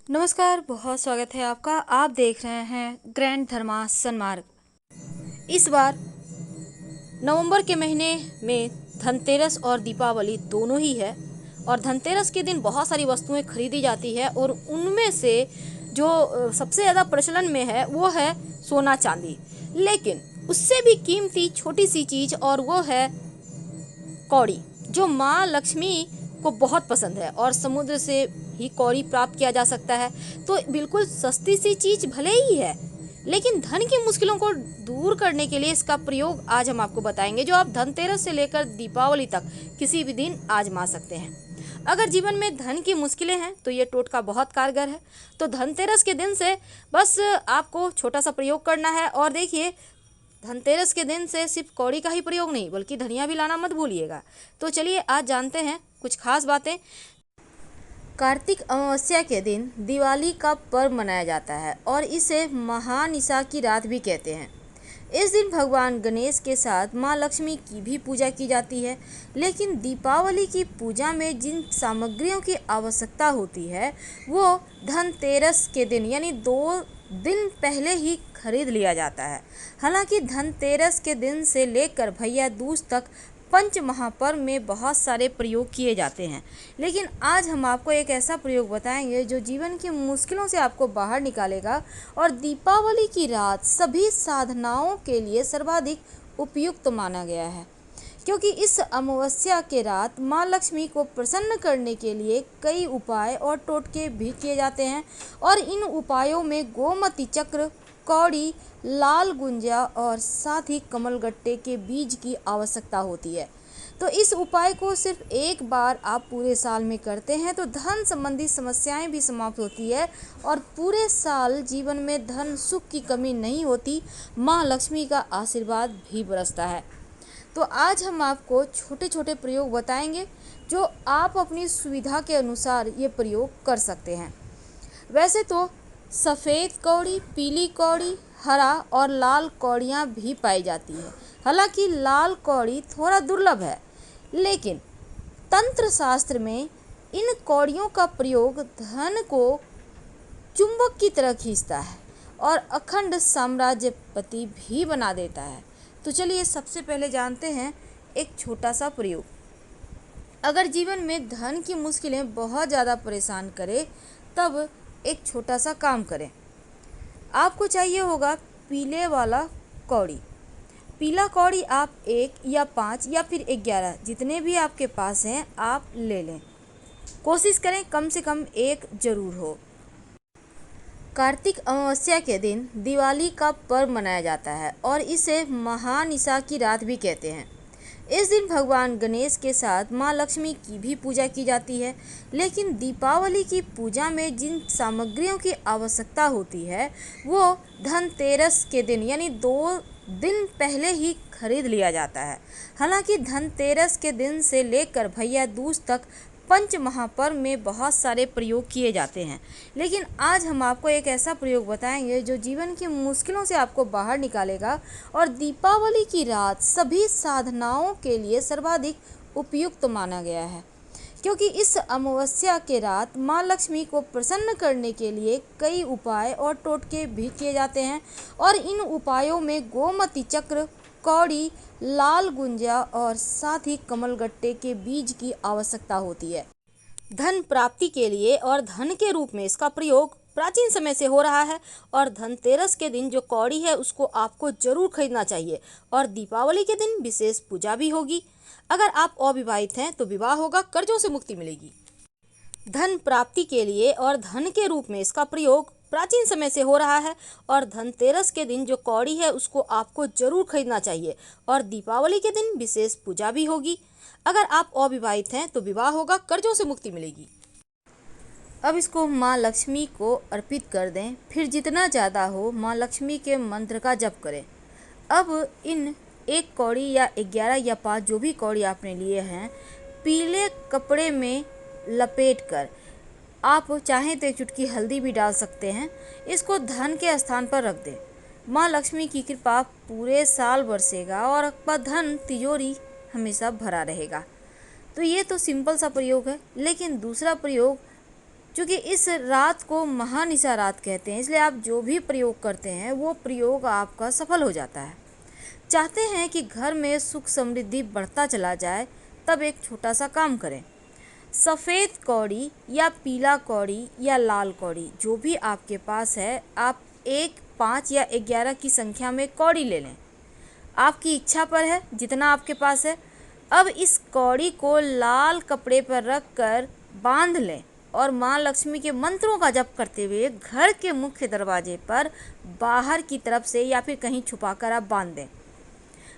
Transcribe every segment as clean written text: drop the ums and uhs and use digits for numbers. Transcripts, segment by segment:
नमस्कार, बहुत स्वागत है आपका। आप देख रहे हैं ग्रैंड धर्मा सन्मार्ग। इस बार नवंबर के महीने में धनतेरस और दीपावली दोनों ही है और धनतेरस के दिन बहुत सारी वस्तुएं खरीदी जाती है और उनमें से जो सबसे ज़्यादा प्रचलन में है वो है सोना चांदी। लेकिन उससे भी कीमती छोटी सी चीज़ और वो है कौड़ी, जो माँ लक्ष्मी को बहुत पसंद है और समुद्र से ही कौड़ी प्राप्त किया जा सकता है। तो बिल्कुल सस्ती सी चीज़ भले ही है, लेकिन धन की मुश्किलों को दूर करने के लिए इसका प्रयोग आज हम आपको बताएंगे, जो आप धनतेरस से लेकर दीपावली तक किसी भी दिन आजमा सकते हैं। अगर जीवन में धन की मुश्किलें हैं तो ये टोटका बहुत कारगर है। तो धनतेरस के दिन से बस आपको छोटा सा प्रयोग करना है। और देखिए, धनतेरस के दिन से सिर्फ कौड़ी का ही प्रयोग नहीं बल्कि धनिया भी लाना मत भूलिएगा। तो चलिए आज जानते हैं कुछ खास बातें। कार्तिक अमावस्या के दिन दिवाली का पर्व मनाया जाता है और इसे महानिसा की रात भी कहते हैं। इस दिन भगवान गणेश के साथ माँ लक्ष्मी की भी पूजा की जाती है। लेकिन दीपावली की पूजा में जिन सामग्रियों की आवश्यकता होती है वो धनतेरस के दिन यानी 2 दिन पहले ही खरीद लिया जाता है। हालांकि धनतेरस के दिन से लेकर भैया दूज तक पंच महापर्व में बहुत सारे प्रयोग किए जाते हैं, लेकिन आज हम आपको एक ऐसा प्रयोग बताएंगे जो जीवन की मुश्किलों से आपको बाहर निकालेगा और दीपावली की रात सभी साधनाओं के लिए सर्वाधिक उपयुक्त माना गया है, क्योंकि इस अमावस्या के रात माँ लक्ष्मी को प्रसन्न करने के लिए कई उपाय और टोटके भी किए जाते हैं। और इन उपायों में गोमती चक्र, कौड़ी, लाल गुंजा और साथ ही कमलगट्टे के बीज की आवश्यकता होती है। तो इस उपाय को सिर्फ एक बार आप पूरे साल में करते हैं तो धन संबंधी समस्याएं भी समाप्त होती है और पूरे साल जीवन में धन सुख की कमी नहीं होती। माँ लक्ष्मी का आशीर्वाद भी बरसता है। तो आज हम आपको छोटे छोटे प्रयोग बताएंगे जो आप अपनी सुविधा के अनुसार ये प्रयोग कर सकते हैं। वैसे तो सफ़ेद कौड़ी, पीली कौड़ी, हरा और लाल कौड़ियाँ भी पाई जाती है। हालांकि लाल कौड़ी थोड़ा दुर्लभ है, लेकिन तंत्र शास्त्र में इन कौड़ियों का प्रयोग धन को चुंबक की तरह खींचता है और अखंड साम्राज्यपति भी बना देता है। तो चलिए सबसे पहले जानते हैं एक छोटा सा प्रयोग। अगर जीवन में धन की मुश्किलें बहुत ज़्यादा परेशान करें तब एक छोटा सा काम करें। आपको चाहिए होगा पीले वाला कौड़ी। पीला कौड़ी आप 1 या 5 या फिर 11 जितने भी आपके पास हैं आप ले लें। कोशिश करें कम से कम एक जरूर हो। कार्तिक अमावस्या के दिन दिवाली का पर्व मनाया जाता है और इसे महानिसा की रात भी कहते हैं। इस दिन भगवान गणेश के साथ माँ लक्ष्मी की भी पूजा की जाती है। लेकिन दीपावली की पूजा में जिन सामग्रियों की आवश्यकता होती है वो धनतेरस के दिन यानी 2 दिन पहले ही खरीद लिया जाता है। हालांकि धनतेरस के दिन से लेकर भैया दूज तक पंच महापर्व में बहुत सारे प्रयोग किए जाते हैं, लेकिन आज हम आपको एक ऐसा प्रयोग बताएंगे जो जीवन की मुश्किलों से आपको बाहर निकालेगा और दीपावली की रात सभी साधनाओं के लिए सर्वाधिक उपयुक्त माना गया है, क्योंकि इस अमावस्या के रात माँ लक्ष्मी को प्रसन्न करने के लिए कई उपाय और टोटके भी किए जाते हैं। और इन उपायों में गोमती चक्र, कौड़ी, लाल गुंजा और साथ ही कमलगट्टे के बीज की आवश्यकता होती है। धन प्राप्ति के लिए और धन के रूप में इसका प्रयोग प्राचीन समय से हो रहा है और धनतेरस के दिन जो कौड़ी है उसको आपको जरूर खरीदना चाहिए और दीपावली के दिन विशेष पूजा भी होगी। अगर आप अविवाहित हैं तो विवाह होगा, कर्जों से मुक्ति मिलेगी। धन प्राप्ति के लिए और धन के रूप में इसका प्रयोग प्राचीन समय से हो रहा है और धनतेरस के दिन जो कौड़ी है उसको आपको जरूर खरीदना चाहिए और दीपावली के दिन विशेष पूजा भी होगी। अगर आप अविवाहित हैं तो विवाह होगा, कर्जों से मुक्ति मिलेगी। अब इसको माँ लक्ष्मी को अर्पित कर दें, फिर जितना ज़्यादा हो माँ लक्ष्मी के मंत्र का जप करें। अब इन 1 कौड़ी या 11 या 5 जो भी कौड़ी आपने लिए हैं पीले कपड़े में लपेट कर, आप चाहें तो एक चुटकी हल्दी भी डाल सकते हैं, इसको धन के स्थान पर रख दें। माँ लक्ष्मी की कृपा पूरे साल बरसेगा और आपका धन तिजोरी हमेशा भरा रहेगा। तो ये तो सिंपल सा प्रयोग है, लेकिन दूसरा प्रयोग क्योंकि इस रात को महानिशा रात कहते हैं, इसलिए आप जो भी प्रयोग करते हैं वो प्रयोग आपका सफल हो जाता है। चाहते हैं कि घर में सुख समृद्धि बढ़ता चला जाए, तब एक छोटा सा काम करें। सफ़ेद कौड़ी या पीला कौड़ी या लाल कौड़ी जो भी आपके पास है, आप 1, 5 या 11 की संख्या में कौड़ी ले लें। आपकी इच्छा पर है, जितना आपके पास है। अब इस कौड़ी को लाल कपड़े पर रख कर बांध लें और माँ लक्ष्मी के मंत्रों का जप करते हुए घर के मुख्य दरवाजे पर बाहर की तरफ से या फिर कहीं छुपाकर आप बांध दें।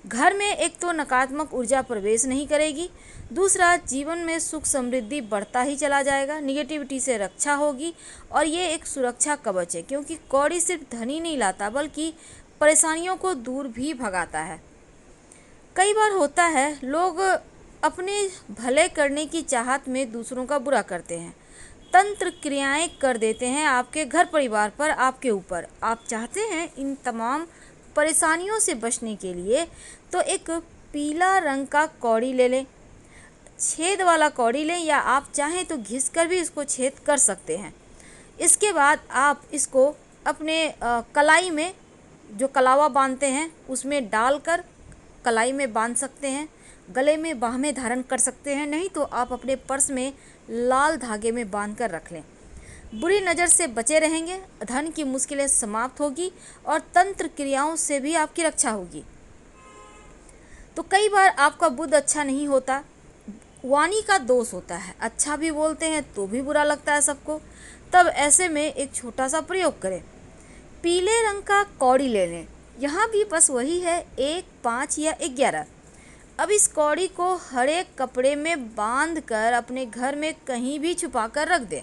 घर में एक तो नकारात्मक ऊर्जा प्रवेश नहीं करेगी, दूसरा जीवन में सुख समृद्धि बढ़ता ही चला जाएगा, निगेटिविटी से रक्षा होगी और ये एक सुरक्षा कवच है, क्योंकि कौड़ी सिर्फ धन ही नहीं लाता बल्कि परेशानियों को दूर भी भगाता है। कई बार होता है लोग अपने भले करने की चाहत में दूसरों का बुरा करते हैं, तंत्र क्रियाएं कर देते हैं आपके घर परिवार पर, आपके ऊपर। आप चाहते हैं इन तमाम परेशानियों से बचने के लिए तो एक पीला रंग का कौड़ी ले लें, छेद वाला कौड़ी लें, या आप चाहें तो घिस कर भी इसको छेद कर सकते हैं। इसके बाद आप इसको अपने कलाई में, जो कलावा बांधते हैं उसमें डालकर कलाई में बांध सकते हैं, गले में बाह में धारण कर सकते हैं, नहीं तो आप अपने पर्स में लाल धागे में बांध कर रख लें। बुरी नज़र से बचे रहेंगे, धन की मुश्किलें समाप्त होगी और तंत्र क्रियाओं से भी आपकी रक्षा होगी। तो कई बार आपका बुद्ध अच्छा नहीं होता, वाणी का दोष होता है, अच्छा भी बोलते हैं तो भी बुरा लगता है सबको। तब ऐसे में एक छोटा सा प्रयोग करें। पीले रंग का कौड़ी ले लें, यहाँ भी बस वही है 1, 5 या 11। अब इस कौड़ी को हरे कपड़े में बांध कर अपने घर में कहीं भी छुपा कर रख दें।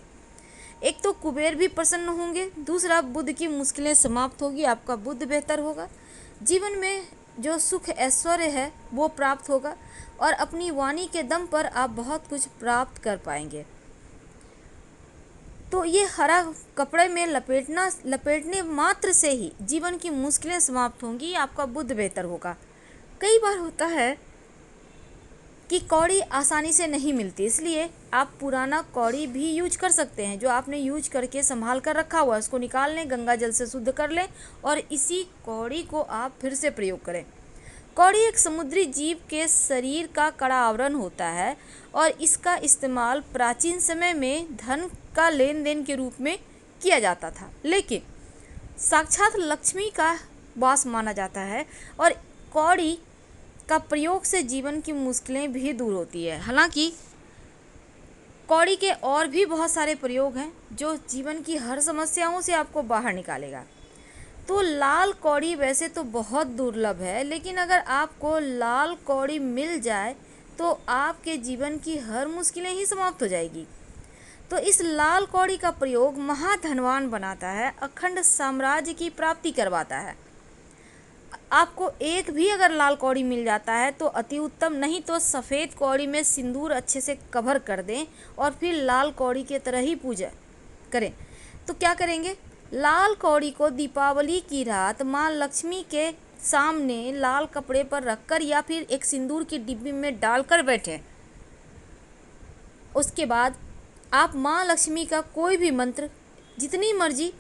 एक तो कुबेर भी प्रसन्न होंगे, दूसरा बुद्ध की मुश्किलें समाप्त होगी, आपका बुद्ध बेहतर होगा, जीवन में जो सुख ऐश्वर्य है वो प्राप्त होगा और अपनी वाणी के दम पर आप बहुत कुछ प्राप्त कर पाएंगे। तो ये हरा कपड़े में लपेटने मात्र से ही जीवन की मुश्किलें समाप्त होंगी, आपका बुद्ध बेहतर होगा। कई बार होता है कि कौड़ी आसानी से नहीं मिलती, इसलिए आप पुराना कौड़ी भी यूज कर सकते हैं, जो आपने यूज करके संभाल कर रखा हुआ है उसको निकाल लें, गंगा जल से शुद्ध कर लें और इसी कौड़ी को आप फिर से प्रयोग करें। कौड़ी एक समुद्री जीव के शरीर का कड़ा आवरण होता है और इसका इस्तेमाल प्राचीन समय में धन का लेन देन के रूप में किया जाता था, लेकिन साक्षात लक्ष्मी का वास माना जाता है और कौड़ी का प्रयोग से जीवन की मुश्किलें भी दूर होती है। हालांकि कौड़ी के और भी बहुत सारे प्रयोग हैं जो जीवन की हर समस्याओं से आपको बाहर निकालेगा। तो लाल कौड़ी वैसे तो बहुत दुर्लभ है, लेकिन अगर आपको लाल कौड़ी मिल जाए तो आपके जीवन की हर मुश्किलें ही समाप्त हो जाएगी। तो इस लाल कौड़ी का प्रयोग महाधनवान बनाता है, अखंड साम्राज्य की प्राप्ति करवाता है। आपको एक भी अगर लाल कौड़ी मिल जाता है तो अति उत्तम, नहीं तो सफ़ेद कौड़ी में सिंदूर अच्छे से कवर कर दें और फिर लाल कौड़ी के तरह ही पूजा करें। तो क्या करेंगे, लाल कौड़ी को दीपावली की रात माँ लक्ष्मी के सामने लाल कपड़े पर रखकर या फिर एक सिंदूर की डिब्बी में डालकर बैठें। उसके बाद आप माँ लक्ष्मी का कोई भी मंत्र जितनी मर्जी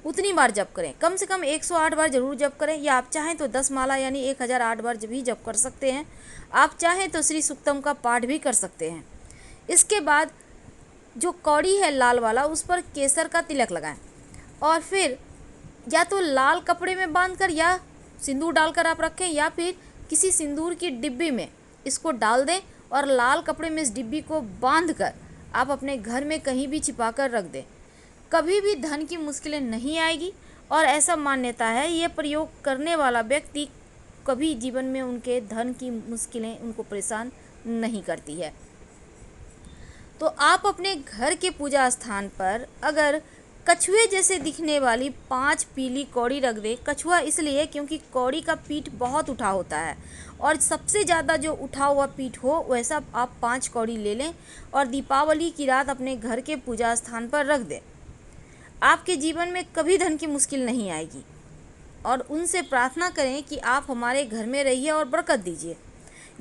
उतनी बार जप करें, कम से कम 108 बार जरूर जप करें, या आप चाहें तो 10 माला यानी 1008 बार भी जप कर सकते हैं। आप चाहें तो श्री सुक्तम का पाठ भी कर सकते हैं। इसके बाद जो कौड़ी है लाल वाला, उस पर केसर का तिलक लगाएं और फिर या तो लाल कपड़े में बांधकर या सिंदूर डालकर आप रखें, या फिर किसी सिंदूर की डिब्बी में इसको डाल दें और लाल कपड़े में इस डिब्बी को बांधकर आप अपने घर में कहीं भी छिपा कर रख दें। कभी भी धन की मुश्किलें नहीं आएगी और ऐसा मान्यता है ये प्रयोग करने वाला व्यक्ति कभी जीवन में उनके धन की मुश्किलें उनको परेशान नहीं करती है। तो आप अपने घर के पूजा स्थान पर अगर कछुए जैसे दिखने वाली 5 पीली कौड़ी रख दें। कछुआ इसलिए क्योंकि कौड़ी का पीठ बहुत उठा होता है और सबसे ज़्यादा जो उठा हुआ पीठ हो वैसा आप 5 कौड़ी ले लें और दीपावली की रात अपने घर के पूजा स्थान पर रख दें। आपके जीवन में कभी धन की मुश्किल नहीं आएगी और उनसे प्रार्थना करें कि आप हमारे घर में रहिए और बरकत दीजिए।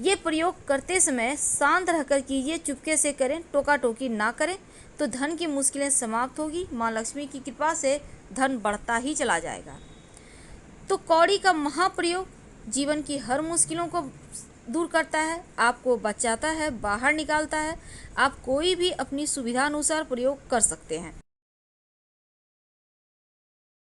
ये प्रयोग करते समय शांत रहकर कीजिए, चुपके से करें, टोका टोकी ना करें तो धन की मुश्किलें समाप्त होगी। माँ लक्ष्मी की कृपा से धन बढ़ता ही चला जाएगा। तो कौड़ी का महाप्रयोग जीवन की हर मुश्किलों को दूर करता है, आपको बचाता है, बाहर निकालता है। आप कोई भी अपनी सुविधा अनुसार प्रयोग कर सकते हैं।